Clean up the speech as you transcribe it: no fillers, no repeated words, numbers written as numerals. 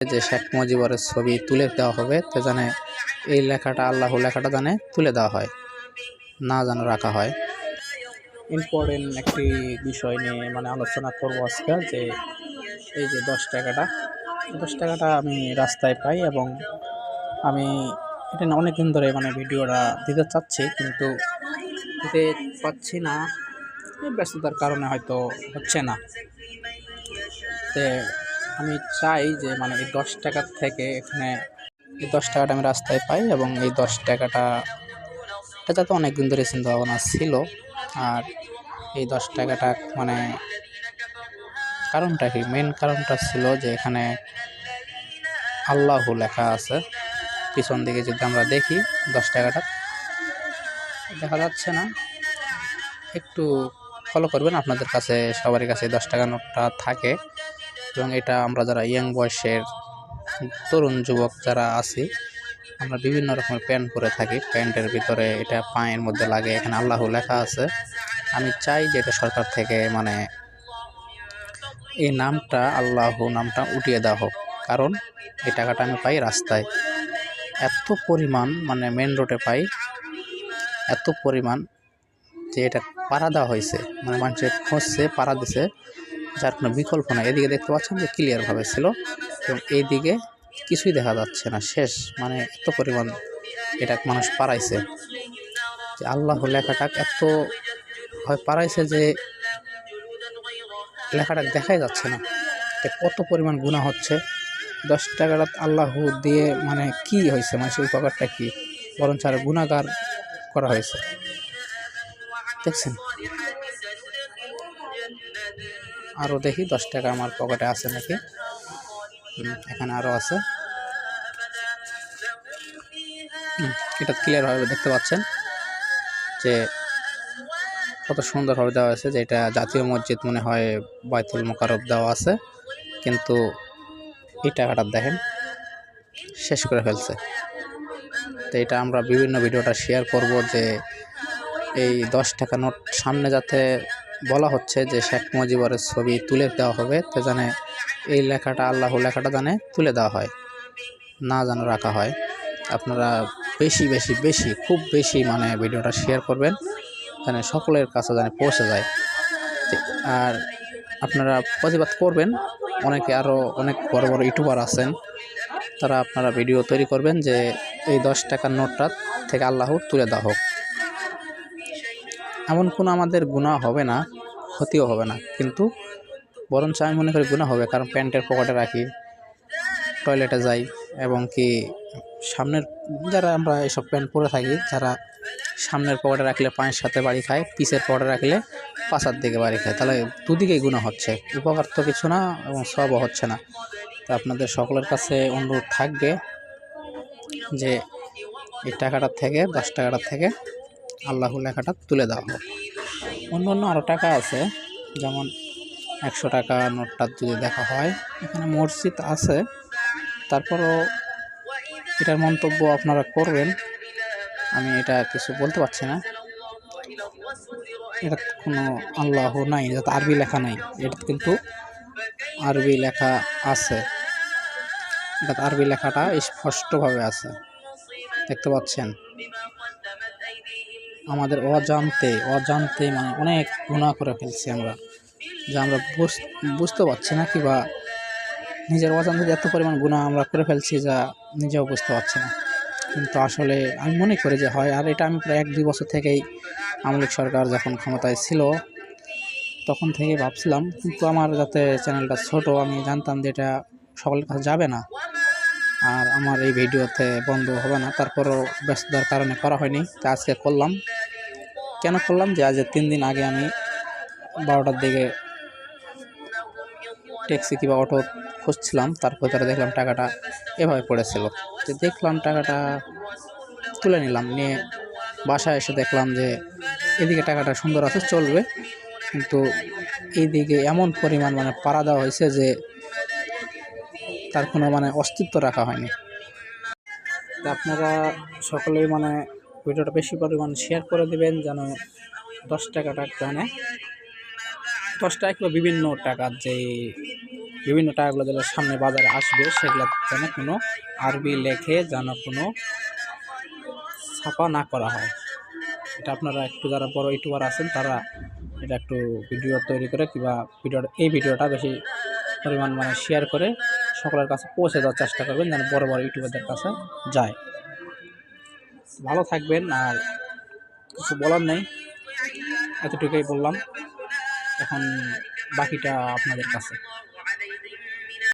যে শেখ মুজিবরের ছবি তুলে দেওয়া হবে, তো জানে এই লেখাটা আল্লাহ লেখাটা জানে তুলে দেওয়া হয়, না যেন রাখা হয়। ইম্পর্টেন্ট একটি বিষয় নিয়ে আলোচনা করবো আজকে, যে এই যে 10 টাকাটা আমি রাস্তায় পাই এবং আমি এটা না অনেক দিন ধরে ভিডিওটা দিতে চাচ্ছি, কিন্তু দিতে পাচ্ছি না, এই ব্যস্ততার কারণে হয়তো হচ্ছে না। তো আমি চাই যে এই 10 টাকার থেকে এখানে এই 10 টাকাটা আমি রাস্তায় পাই এবং এই 10 টাকাটা এটা তো অনেক দিন ধরে চিন্তা ভাবনা ছিল। আর এই 10 টাকাটা কারণটা কি, মেন কারণটা ছিল যে এখানে আল্লাহ লেখা আছে। পিছন দিকে যদি আমরা দেখি 10 টাকাটা দেখা যাচ্ছে না, একটু ফলো করবেন, আপনাদের কাছে সবারই কাছে 10 টাকা নোটটা থাকে। এবং এটা আমরা যারা ইয়াং বয়সের তরুণ যুবক যারা আছি, আমরা বিভিন্ন রকমের প্যান্ট পরে থাকি, প্যান্টের ভিতরে এটা পায়ের মধ্যে লাগে, এখানে আল্লাহ লেখা আছে। আমি চাই যে এটা সরকার থেকে এই নামটা আল্লাহ নামটা উঠিয়ে দেওয়া হোক, কারণ এই টাকাটা আমি পাই রাস্তায় এত পরিমাণ, মেন রোডে পাই এত পরিমাণ যে এটা পাড়া দেওয়া হয়েছে, মানুষের খুঁজছে পাড়া দিছে, যার কোনো বিকল্প নাই। এদিকে দেখতে পাচ্ছেন যে ক্লিয়ারভাবে ছিল এবং এইদিকে কিছুই দেখা যাচ্ছে না, শেষ। এত পরিমাণ এটা মানুষ পাড়াইছে, যে আল্লাহ লেখাটা এত হয় পাড়াইছে যে লেখাটা দেখাই যাচ্ছে না। কত পরিমাণ গুনাহ হচ্ছে। 10 টাকাটা আল্লাহ দিয়ে কি হয়েছে, মানুষের উপকারটা কি, বরঞ্চ আর গুনাহগার করা হয়েছে। দেখছেন, আরও দেখি 10 টাকা আমার পকেটে আছে নাকি। এখানে আরও আছে, এটা ক্লিয়ারভাবে দেখতে পাচ্ছেন যে কত সুন্দরভাবে দেওয়া আছে, যে এটা জাতীয় মসজিদ মনে হয়, বাইতুল মোকাররম দেওয়া আছে, কিন্তু এই টাকাটা দেখেন শেষ করে ফেলছে। তো এটা আমরা বিভিন্ন ভিডিওটা শেয়ার করব, যে এই 10 টাকা নোট সামনে যাতে বলা হচ্ছে যে শেখ মুজিবরের ছবি তুলে দেওয়া হবে, তো জানে এই লেখাটা আল্লাহ লেখাটা জানে তুলে দেওয়া হয়, না যেন রাখা হয়। আপনারা বেশি বেশি বেশি খুব বেশি ভিডিওটা শেয়ার করবেন, যেন সকলের কাছে যেন পৌঁছে যায়। আর আপনারা প্রতিবাদ করবেন, অনেকে আরও অনেক বড় বড় ইউটিউবার আছেন, তারা আপনারা ভিডিও তৈরি করবেন যে এই 10 টাকার নোটটা থেকে আল্লাহ তুলে দেওয়া হোক। এমন কোনো আমাদের গুনাহ হবে না, ক্ষতিও হবে না, কিন্তু বরঞ্চ আমি মনে করি গুনাহ হবে, কারণ প্যান্টের পকেটে রাখি, টয়লেটে যাই, এবং কি সামনের যারা আমরা এসব প্যান্ট পরে থাকি, যারা সামনের পকেটে রাখলে পায়ের সাথে বাড়ি খায়, পিছের পকেটে রাখলে পাছার দিকে বাড়ি খায়, তাহলে দুদিকেই গুনাহ হচ্ছে, উপকার তো কিছু না এবং সবও হচ্ছে না। তো আপনাদের সকলের কাছে অনুরোধ থাকবে যে এই টাকাটার থেকে 10 টাকাটার থেকে আল্লাহ লেখাটা তুলে দেওয়া হোক। অন্য অন্য আরও টাকা আছে, যেমন 100 টাকা নোটটা যদি দেখা হয়, এখানে মসজিদ আছে, তারপরও এটার মন্তব্য আপনারা করবেন, আমি এটা কিছু বলতে পারছি না। এটা কোনো আল্লাহ নাই, যাতে আরবি লেখা নাই, এটা কিন্তু আরবি লেখা আছে, এটা আরবি লেখাটা স্পষ্টভাবে আছে, দেখতে পাচ্ছেন। আমাদের অজান্তে অনেক গুনাহ করে ফেলছি আমরা, যা আমরা বুঝতে পারছি না, কিংবা নিজের অজান্তে এত পরিমাণ গুনাহ আমরা করে ফেলছি যা নিজেও বুঝতে পারছি না। কিন্তু আসলে আমি মনে করি যে হয়, আর এটা আমি প্রায় 1-2 বছর থেকেই, আওয়ামী লীগ সরকার যখন ক্ষমতায় ছিল তখন থেকেই ভাবছিলাম, কিন্তু আমার যাতে চ্যানেলটা ছোট, আমি জানতাম যে এটা সকলের কাছে যাবে না, আর আমার এই ভিডিওতে বন্ধ হবে না, তারপরও ব্যস্ততার কারণে করা হয়নি। তো আজকে করলাম। কেন করলাম, যে আজ 3 দিন আগে আমি 12টার দিকে ট্যাক্সি কিংবা অটো খুঁজছিলাম, তারপর দেখলাম টাকাটা এভাবে পড়েছিল, তো দেখলাম টাকাটা তুলে নিলাম, নিয়ে বাসায় এসে দেখলাম যে এদিকে টাকাটা সুন্দর আছে, চলবে, কিন্তু এইদিকে এমন পরিমাণ পাড়া দেওয়া হয়েছে যে তার কোনো অস্তিত্ব রাখা হয়নি। তো আপনারা সকলেই ভিডিওটা বেশি পরিমাণ শেয়ার করে দেবেন, যেন 10 টাকাটা 10 টাকা কিংবা বিভিন্ন টাকার যে বিভিন্ন টাকাগুলো যেগুলো সামনে বাজারে আসবে সেগুলো যেন কোনো আরবি লেখে যেন কোনো ছাপা না করা হয়। এটা আপনারা একটু যারা বড় ইউটিউবার আছেন তারা এটা একটু ভিডিও তৈরি করে কিংবা এই ভিডিওটা বেশি পরিমাণ মানে শেয়ার করে সকলের কাছে পৌঁছে দেওয়ার চেষ্টা করবেন যেন বড় বড় ইউটিউবারদের কাছে যায়। ভালো থাকবেন, আর কিছু বলার নেই, এতটুকুই বললাম। এখন বাকিটা আপনাদের কাছে।